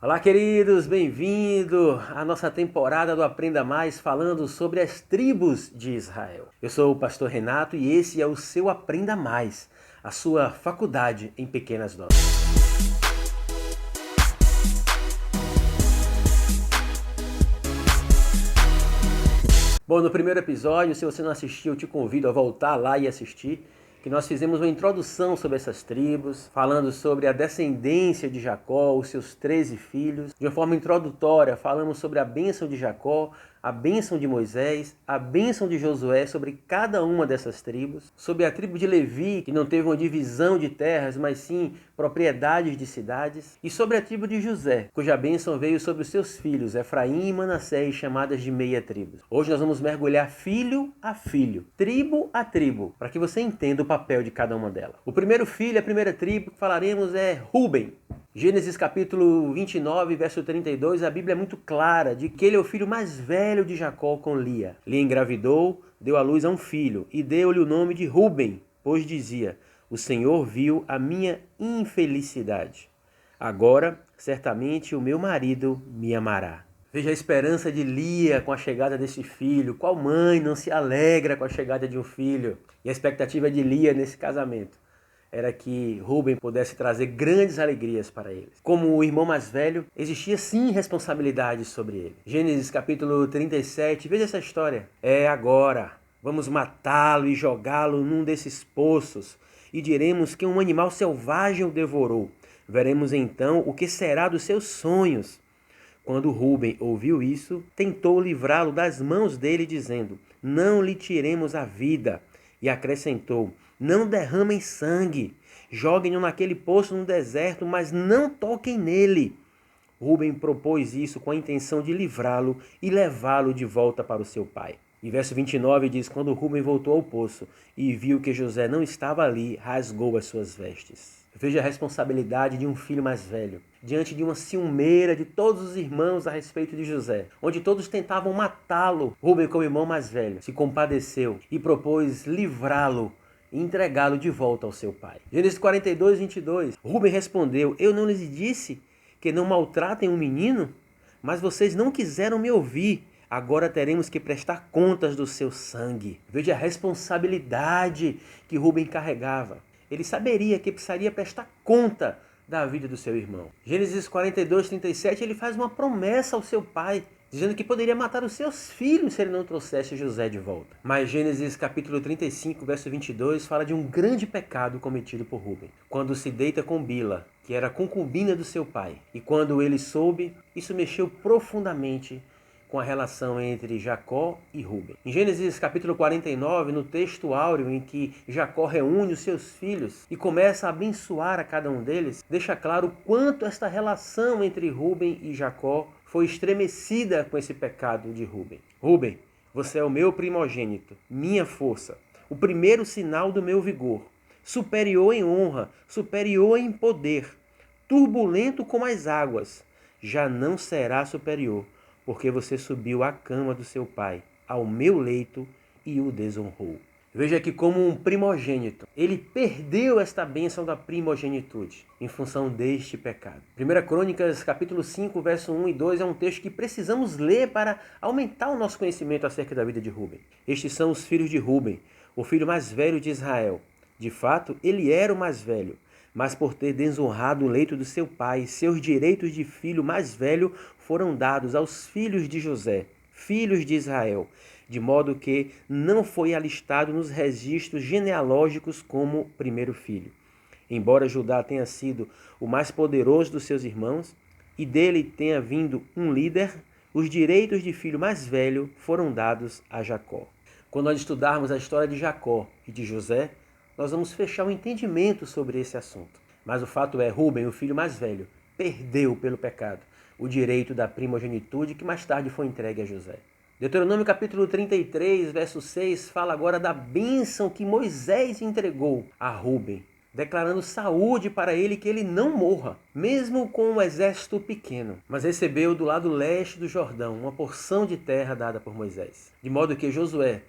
Olá, queridos, bem-vindo à nossa temporada do Aprenda Mais, falando sobre as tribos de Israel. Eu sou o pastor Renato e esse é o seu Aprenda Mais, a sua faculdade em pequenas doses. Bom, no primeiro episódio, se você não assistiu, eu te convido a voltar lá e assistir, que nós fizemos uma introdução sobre essas tribos, falando sobre a descendência de Jacó, os seus 13 filhos. De uma forma introdutória, falamos sobre a bênção de Jacó, a bênção de Moisés, a bênção de Josué sobre cada uma dessas tribos, sobre a tribo de Levi, que não teve uma divisão de terras, mas sim propriedades de cidades, e sobre a tribo de José, cuja bênção veio sobre os seus filhos, Efraim e Manassés, chamadas de meia tribo. Hoje nós vamos mergulhar filho a filho, tribo a tribo, para que você entenda o papel de cada uma delas. O primeiro filho, a primeira tribo que falaremos é Rúben. Gênesis capítulo 29, verso 32, a Bíblia é muito clara de que ele é o filho mais velho de Jacó com Lia. Lia engravidou, deu à luz a um filho e deu-lhe o nome de Rúben, pois dizia: o Senhor viu a minha infelicidade. Agora, certamente, o meu marido me amará. Veja a esperança de Lia com a chegada desse filho. Qual mãe não se alegra com a chegada de um filho? E a expectativa de Lia nesse casamento era que Rúben pudesse trazer grandes alegrias para eles. Como o irmão mais velho, existia sim responsabilidade sobre ele. Gênesis capítulo 37, veja essa história. É agora, vamos matá-lo e jogá-lo num desses poços, e diremos que um animal selvagem o devorou. Veremos então o que será dos seus sonhos. Quando Rúben ouviu isso, tentou livrá-lo das mãos dele, dizendo: não lhe tiremos a vida. E acrescentou: não derramem sangue, joguem-no naquele poço no deserto, mas não toquem nele. Rúben propôs isso com a intenção de livrá-lo e levá-lo de volta para o seu pai. E verso 29 diz: quando Rúben voltou ao poço e viu que José não estava ali, rasgou as suas vestes. Veja a responsabilidade de um filho mais velho, diante de uma ciumeira de todos os irmãos a respeito de José, onde todos tentavam matá-lo. Rúben, como irmão mais velho, se compadeceu e propôs livrá-lo e entregá-lo de volta ao seu pai. Gênesis 42, 22. Rúben respondeu: eu não lhes disse que não maltratem um menino? Mas vocês não quiseram me ouvir. Agora teremos que prestar contas do seu sangue. Veja a responsabilidade que Rúben carregava. Ele saberia que precisaria prestar conta da vida do seu irmão. Gênesis 42, 37, ele faz uma promessa ao seu pai, dizendo que poderia matar os seus filhos se ele não trouxesse José de volta. Mas Gênesis capítulo 35, verso 22, fala de um grande pecado cometido por Rúben, quando se deita com Bila, que era concubina do seu pai. E quando ele soube, isso mexeu profundamente com a relação entre Jacó e Rúben. Em Gênesis capítulo 49, no texto áureo em que Jacó reúne os seus filhos e começa a abençoar a cada um deles, deixa claro o quanto esta relação entre Rúben e Jacó foi estremecida com esse pecado de Rúben. Rúben, você é o meu primogênito, minha força, o primeiro sinal do meu vigor, superior em honra, superior em poder, turbulento como as águas, já não será superior, porque você subiu à cama do seu pai, ao meu leito, e o desonrou. Veja que como um primogênito, ele perdeu esta bênção da primogenitude em função deste pecado. 1 Crônicas, capítulo 5, verso 1 e 2 é um texto que precisamos ler para aumentar o nosso conhecimento acerca da vida de Rúben. Estes são os filhos de Rúben, o filho mais velho de Israel. De fato, ele era o mais velho, mas por ter desonrado o leito do seu pai, seus direitos de filho mais velho foram dados aos filhos de José, filhos de Israel, de modo que não foi alistado nos registros genealógicos como primeiro filho. Embora Judá tenha sido o mais poderoso dos seus irmãos e dele tenha vindo um líder, os direitos de filho mais velho foram dados a Jacó. Quando nós estudarmos a história de Jacó e de José, nós vamos fechar um entendimento sobre esse assunto. Mas o fato é, Rúben, o filho mais velho, perdeu pelo pecado o direito da primogenitude que mais tarde foi entregue a José. Deuteronômio capítulo 33, verso 6, fala agora da bênção que Moisés entregou a Rúben, declarando saúde para ele, que ele não morra, mesmo com um exército pequeno, mas recebeu do lado leste do Jordão uma porção de terra dada por Moisés. De modo que Josué,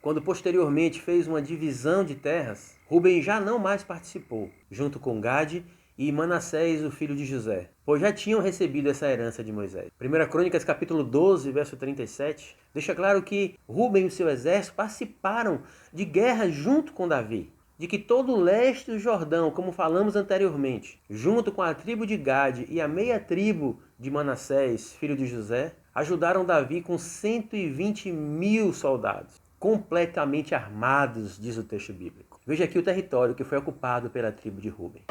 quando posteriormente fez uma divisão de terras, Rúben já não mais participou, junto com Gade e Manassés, o filho de José, pois já tinham recebido essa herança de Moisés. 1 Crônicas, capítulo 12, verso 37, deixa claro que Rúben e o seu exército participaram de guerra junto com Davi, de que todo o leste do Jordão, como falamos anteriormente, junto com a tribo de Gade e a meia tribo de Manassés, filho de José, ajudaram Davi com 120.000 soldados, completamente armados, diz o texto bíblico. Veja aqui o território que foi ocupado pela tribo de Rúben.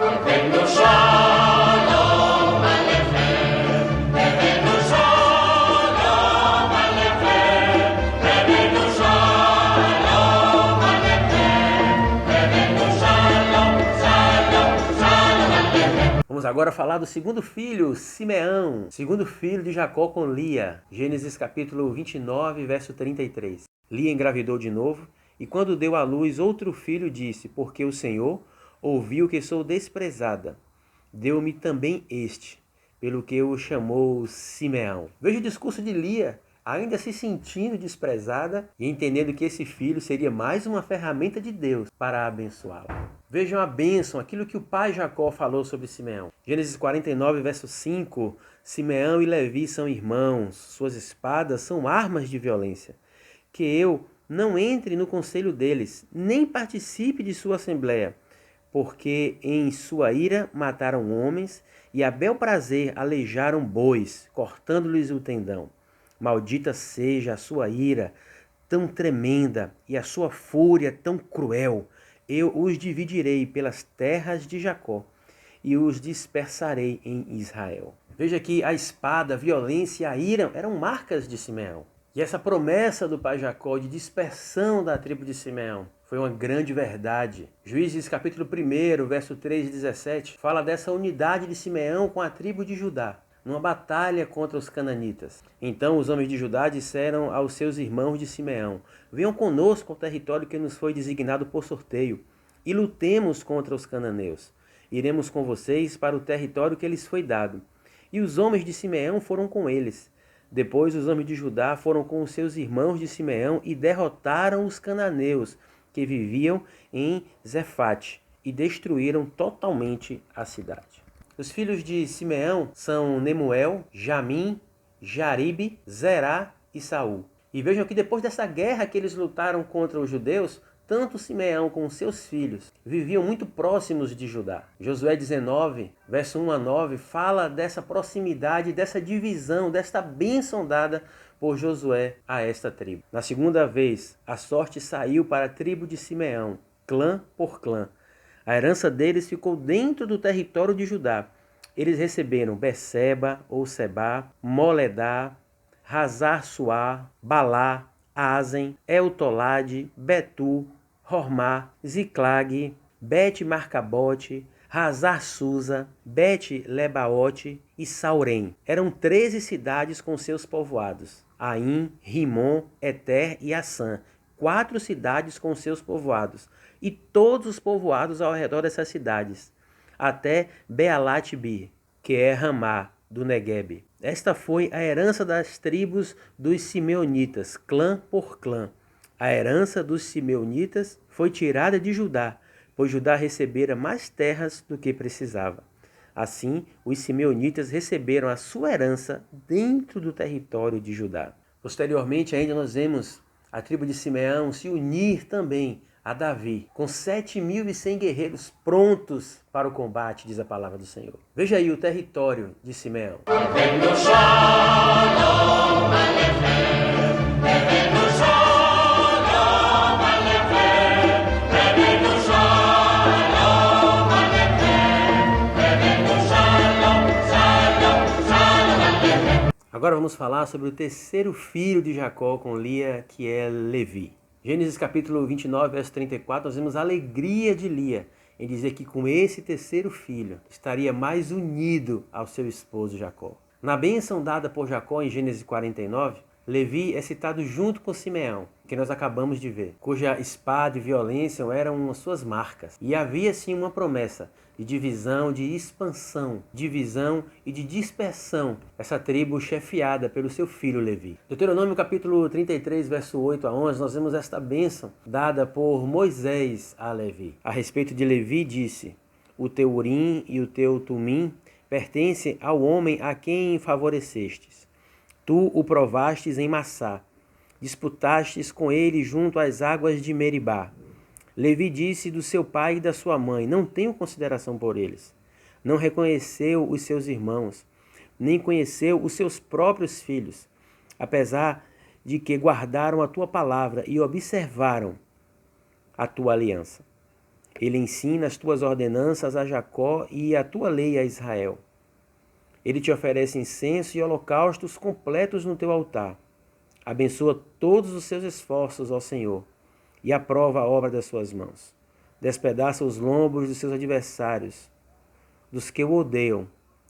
Vamos agora falar do segundo filho, Simeão, segundo filho de Jacó com Lia. Gênesis capítulo 29, verso 33. Lia engravidou de novo, e quando deu à luz outro filho, disse: porque o Senhor ouviu que sou desprezada, deu-me também este, pelo que o chamou Simeão. Veja o discurso de Lia, ainda se sentindo desprezada e entendendo que esse filho seria mais uma ferramenta de Deus para abençoá-la. Vejam a bênção, aquilo que o pai Jacó falou sobre Simeão. Gênesis 49, verso 5. Simeão e Levi são irmãos, suas espadas são armas de violência. Que eu não entre no conselho deles, nem participe de sua assembleia, porque em sua ira mataram homens e a bel prazer aleijaram bois, cortando-lhes o tendão. Maldita seja a sua ira tão tremenda e a sua fúria tão cruel. Eu os dividirei pelas terras de Jacó e os dispersarei em Israel. Veja que a espada, a violência e a ira eram marcas de Simeão. E essa promessa do pai Jacó de dispersão da tribo de Simeão foi uma grande verdade. Juízes capítulo 1, verso 3 e 17, fala dessa unidade de Simeão com a tribo de Judá, numa batalha contra os cananitas. Então os homens de Judá disseram aos seus irmãos de Simeão: venham conosco ao território que nos foi designado por sorteio, e lutemos contra os cananeus. Iremos com vocês para o território que lhes foi dado. E os homens de Simeão foram com eles. Depois os homens de Judá foram com os seus irmãos de Simeão e derrotaram os cananeus que viviam em Zefate e destruíram totalmente a cidade. Os filhos de Simeão são Nemuel, Jamim, Jaribe, Zerá e Saul. E vejam que depois dessa guerra que eles lutaram contra os judeus, tanto Simeão como seus filhos viviam muito próximos de Judá. Josué 19, verso 1 a 9, fala dessa proximidade, dessa divisão, desta bênção dada por Josué a esta tribo. Na segunda vez, a sorte saiu para a tribo de Simeão, clã por clã. A herança deles ficou dentro do território de Judá. Eles receberam Beceba ou Sebá, Moledá, Hazar-Suá, Balá, Azen, Eltolade, Betu, Hormá, Ziclag, Bet-Marcabote, Hazar-Susa, Bet-Lebaote e Saurém. Eram 13 cidades com seus povoados: Aim, Rimon, Eter e Assã. 4 cidades com seus povoados, e todos os povoados ao redor dessas cidades, até Bealat-Bir, que é Ramá, do Negueb. Esta foi a herança das tribos dos simeonitas, clã por clã. A herança dos simeonitas foi tirada de Judá, pois Judá recebera mais terras do que precisava. Assim, os simeonitas receberam a sua herança dentro do território de Judá. Posteriormente, ainda nós vemos a tribo de Simeão se unir também a Davi, com 7.100 guerreiros prontos para o combate, diz a palavra do Senhor. Veja aí o território de Simeão. Agora vamos falar sobre o terceiro filho de Jacó com Lia, que é Levi. Gênesis capítulo 29, verso 34, nós vemos a alegria de Lia em dizer que com esse terceiro filho estaria mais unido ao seu esposo Jacó. Na bênção dada por Jacó em Gênesis 49, Levi é citado junto com Simeão, que nós acabamos de ver, cuja espada e violência eram as suas marcas. E havia sim uma promessa de divisão, de expansão, divisão e de dispersão, essa tribo chefiada pelo seu filho Levi. Deuteronômio capítulo 33, verso 8 a 11, nós vemos esta bênção dada por Moisés a Levi. A respeito de Levi disse: O teu Urim e o teu Tumim pertencem ao homem a quem favorecestes. Tu o provastes em Massá, disputastes com ele junto às águas de Meribá. Levi disse do seu pai e da sua mãe: não tenho consideração por eles. Não reconheceu os seus irmãos, nem conheceu os seus próprios filhos, apesar de que guardaram a tua palavra e observaram a tua aliança. Ele ensina as tuas ordenanças a Jacó e a tua lei a Israel. Ele te oferece incenso e holocaustos completos no teu altar. Abençoa todos os seus esforços, ó Senhor, e aprova a obra das suas mãos. Despedaça os lombos dos seus adversários, dos que o odeiam,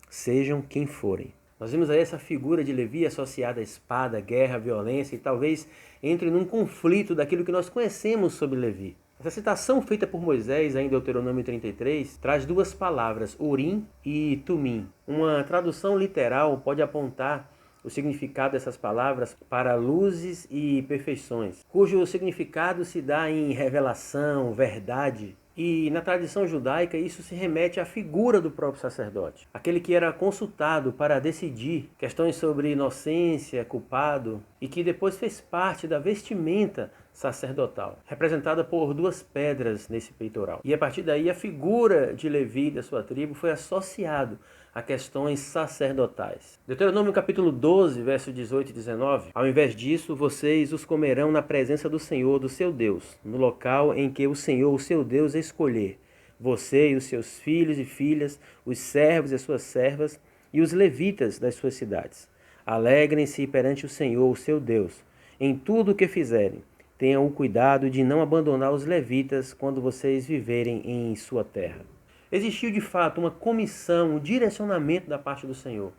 sejam quem forem. Nós vimos aí essa figura de Levi associada à espada, guerra, violência, e talvez entre num conflito daquilo que nós conhecemos sobre Levi. Essa citação feita por Moisés, em Deuteronômio 33, traz duas palavras, Urim e Tumim. Uma tradução literal pode apontar o significado dessas palavras para luzes e perfeições, cujo significado se dá em revelação, verdade. E na tradição judaica isso se remete à figura do próprio sacerdote, aquele que era consultado para decidir questões sobre inocência, culpado, e que depois fez parte da vestimenta sacerdotal, representada por duas pedras nesse peitoral. E a partir daí a figura de Levi e da sua tribo foi associado a questões sacerdotais. Deuteronômio capítulo 12, verso 18 e 19. Ao invés disso, vocês os comerão na presença do Senhor, do seu Deus, no local em que o Senhor, o seu Deus, escolher. Você e os seus filhos e filhas, os servos e as suas servas, e os levitas das suas cidades. Alegrem-se perante o Senhor, o seu Deus, em tudo o que fizerem. Tenham o cuidado de não abandonar os levitas quando vocês viverem em sua terra. Existiu de fato uma comissão, um direcionamento da parte do Senhor,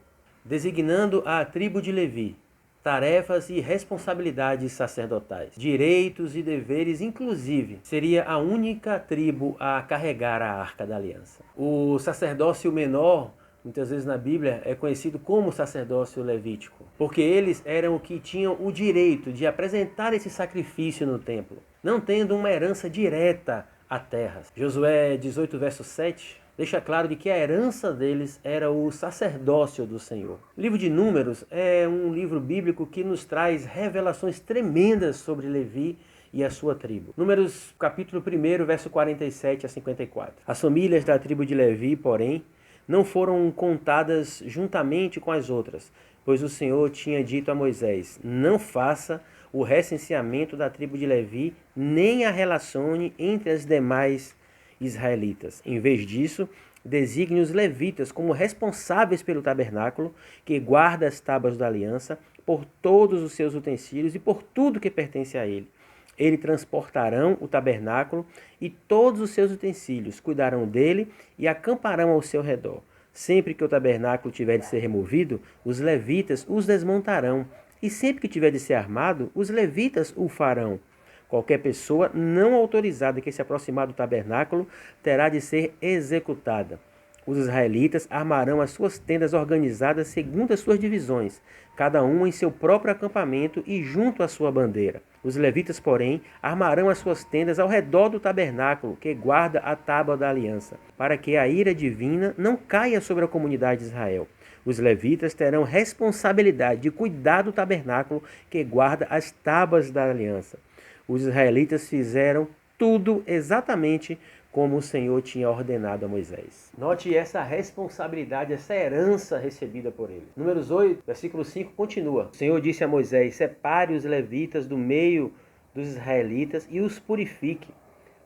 designando à tribo de Levi tarefas e responsabilidades sacerdotais, direitos e deveres, inclusive, seria a única tribo a carregar a Arca da Aliança. O sacerdócio menor, muitas vezes na Bíblia, é conhecido como sacerdócio levítico, porque eles eram os que tinham o direito de apresentar esse sacrifício no templo, não tendo uma herança direta a terras. Josué 18, verso 7, deixa claro de que a herança deles era o sacerdócio do Senhor. O livro de Números é um livro bíblico que nos traz revelações tremendas sobre Levi e a sua tribo. Números capítulo 1, verso 47 a 54. As famílias da tribo de Levi, porém, não foram contadas juntamente com as outras, pois o Senhor tinha dito a Moisés: não faça o recenseamento da tribo de Levi, nem a relacione entre as demais israelitas. Em vez disso, designe os levitas como responsáveis pelo tabernáculo, que guarda as tábuas da aliança, por todos os seus utensílios e por tudo que pertence a ele. Eles transportarão o tabernáculo e todos os seus utensílios, cuidarão dele e acamparão ao seu redor. Sempre que o tabernáculo tiver de ser removido, os levitas os desmontarão, e sempre que tiver de ser armado, os levitas o farão. Qualquer pessoa não autorizada que se aproximar do tabernáculo terá de ser executada. Os israelitas armarão as suas tendas organizadas segundo as suas divisões, cada uma em seu próprio acampamento e junto à sua bandeira. Os levitas, porém, armarão as suas tendas ao redor do tabernáculo que guarda a tábua da aliança, para que a ira divina não caia sobre a comunidade de Israel. Os levitas terão responsabilidade de cuidar do tabernáculo que guarda as tábuas da aliança. Os israelitas fizeram tudo exatamente como o Senhor tinha ordenado a Moisés. Note essa responsabilidade, essa herança recebida por ele. Números 8, versículo 5 continua. O Senhor disse a Moisés: separe os levitas do meio dos israelitas e os purifique.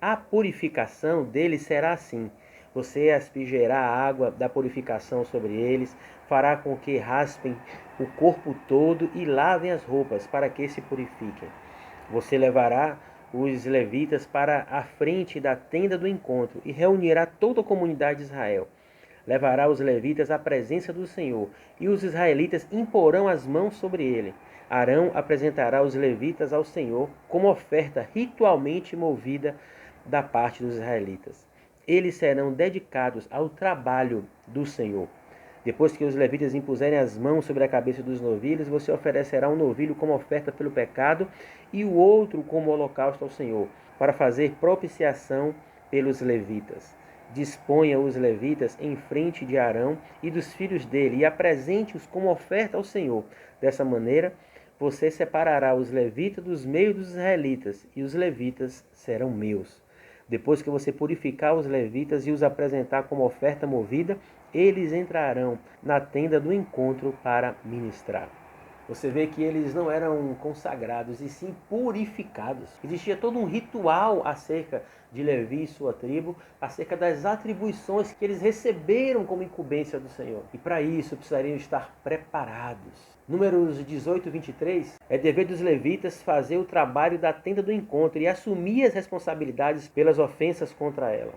A purificação deles será assim: você aspergerá a água da purificação sobre eles, fará com que raspem o corpo todo e lavem as roupas, para que se purifiquem. Você levará os levitas para a frente da tenda do encontro e reunirá toda a comunidade de Israel. Levará os levitas à presença do Senhor, e os israelitas imporão as mãos sobre ele. Arão apresentará os levitas ao Senhor como oferta ritualmente movida da parte dos israelitas. Eles serão dedicados ao trabalho do Senhor. Depois que os levitas impuserem as mãos sobre a cabeça dos novilhos, você oferecerá um novilho como oferta pelo pecado e o outro como holocausto ao Senhor, para fazer propiciação pelos levitas. disponha os levitas em frente de Arão e dos filhos dele e apresente-os como oferta ao Senhor. Dessa maneira, você separará os levitas dos meios dos israelitas, e os levitas serão meus. Depois que você purificar os levitas e os apresentar como oferta movida, eles entrarão na tenda do encontro para ministrar. Você vê que eles não eram consagrados, e sim purificados. Existia todo um ritual acerca de Levi e sua tribo, acerca das atribuições que eles receberam como incumbência do Senhor. E para isso precisariam estar preparados. Números 18 e 23, é dever dos levitas fazer o trabalho da tenda do encontro e assumir as responsabilidades pelas ofensas contra ela.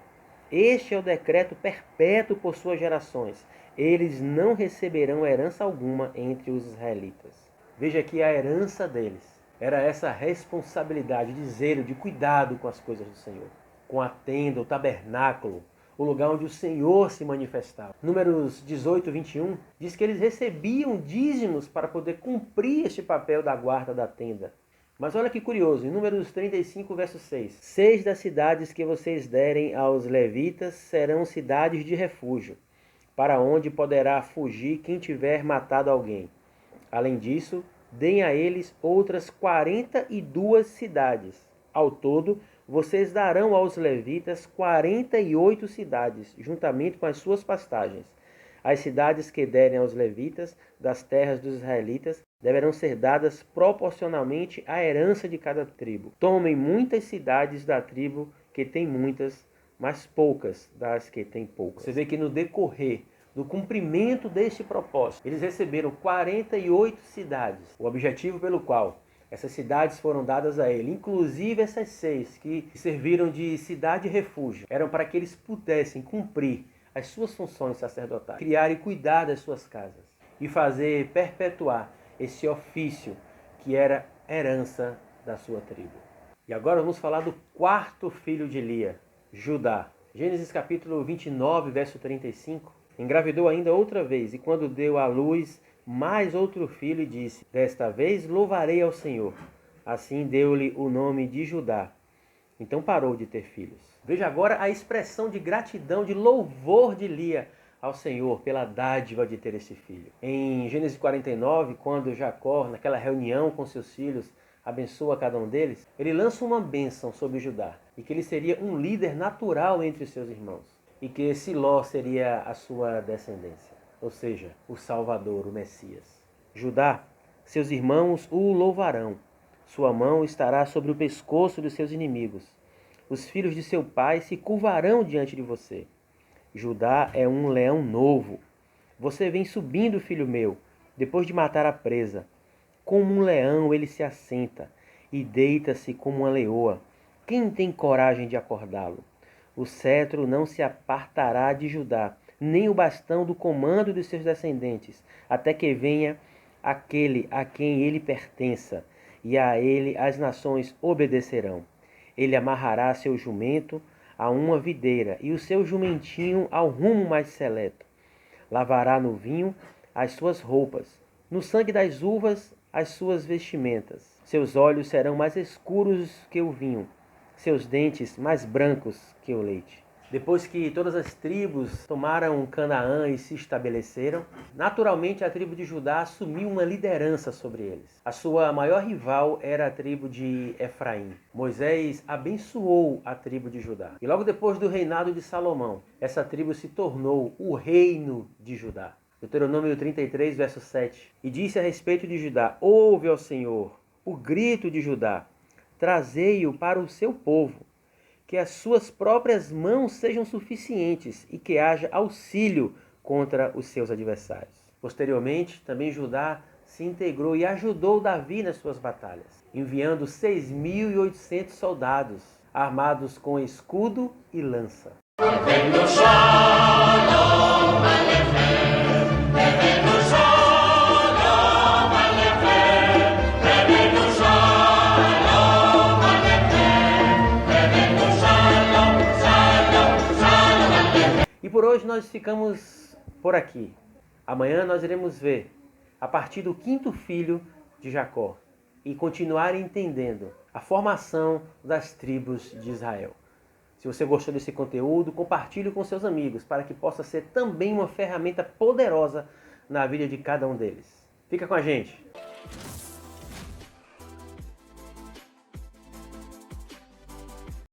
Este é o decreto perpétuo por suas gerações. Eles não receberão herança alguma entre os israelitas. Veja que a herança deles era essa responsabilidade de zelo, de cuidado com as coisas do Senhor, com a tenda, o tabernáculo, o lugar onde o Senhor se manifestava. Números 18 e 21 diz que eles recebiam dízimos para poder cumprir este papel da guarda da tenda. Mas olha que curioso, em Números 35, verso 6. 6 das cidades que vocês derem aos levitas serão cidades de refúgio, para onde poderá fugir quem tiver matado alguém. Além disso, deem a eles outras 42 cidades. Ao todo, vocês darão aos levitas 48 cidades, juntamente com as suas pastagens. As cidades que derem aos levitas das terras dos israelitas deverão ser dadas proporcionalmente à herança de cada tribo. Tomem muitas cidades da tribo que tem muitas, mas poucas das que tem poucas. Você vê que no decorrer do cumprimento deste propósito, eles receberam 48 cidades, o objetivo pelo qual essas cidades foram dadas a ele, inclusive essas 6 que serviram de cidade refúgio, eram para que eles pudessem cumprir as suas funções sacerdotais, criar e cuidar das suas casas e fazer perpetuar esse ofício que era herança da sua tribo. E agora vamos falar do quarto filho de Lia, Judá. Gênesis capítulo 29, verso 35. Engravidou ainda outra vez, e quando deu à luz mais outro filho, e disse: desta vez louvarei ao Senhor. Assim deu-lhe o nome de Judá. Então parou de ter filhos. Veja agora a expressão de gratidão, de louvor de Lia ao Senhor pela dádiva de ter esse filho. Em Gênesis 49, quando Jacó, naquela reunião com seus filhos, abençoa cada um deles, ele lança uma bênção sobre Judá, e que ele seria um líder natural entre os seus irmãos, e que Siló seria a sua descendência, ou seja, o Salvador, o Messias. Judá, seus irmãos o louvarão. Sua mão estará sobre o pescoço dos seus inimigos. Os filhos de seu pai se curvarão diante de você. Judá é um leão novo. Você vem subindo, filho meu, depois de matar a presa. Como um leão ele se assenta e deita-se como uma leoa. Quem tem coragem de acordá-lo? O cetro não se apartará de Judá, nem o bastão do comando de seus descendentes, até que venha aquele a quem ele pertença, e a ele as nações obedecerão. Ele amarrará seu jumento a uma videira, e o seu jumentinho ao rumo mais seleto. Lavará no vinho as suas roupas, no sangue das uvas as suas vestimentas. Seus olhos serão mais escuros que o vinho, seus dentes mais brancos que o leite. Depois que todas as tribos tomaram Canaã e se estabeleceram, naturalmente a tribo de Judá assumiu uma liderança sobre eles. A sua maior rival era a tribo de Efraim. Moisés abençoou a tribo de Judá. E logo depois do reinado de Salomão, essa tribo se tornou o reino de Judá. Deuteronômio 33, verso 7. E disse a respeito de Judá: ouve, ó Senhor, o grito de Judá, trazei-o para o seu povo. Que as suas próprias mãos sejam suficientes e que haja auxílio contra os seus adversários. Posteriormente, também Judá se integrou e ajudou Davi nas suas batalhas, enviando 6.800 soldados, armados com escudo e lança. E por hoje nós ficamos por aqui. Amanhã nós iremos ver a partir do quinto filho de Jacó e continuar entendendo a formação das tribos de Israel. Se você gostou desse conteúdo, compartilhe com seus amigos para que possa ser também uma ferramenta poderosa na vida de cada um deles. Fica com a gente!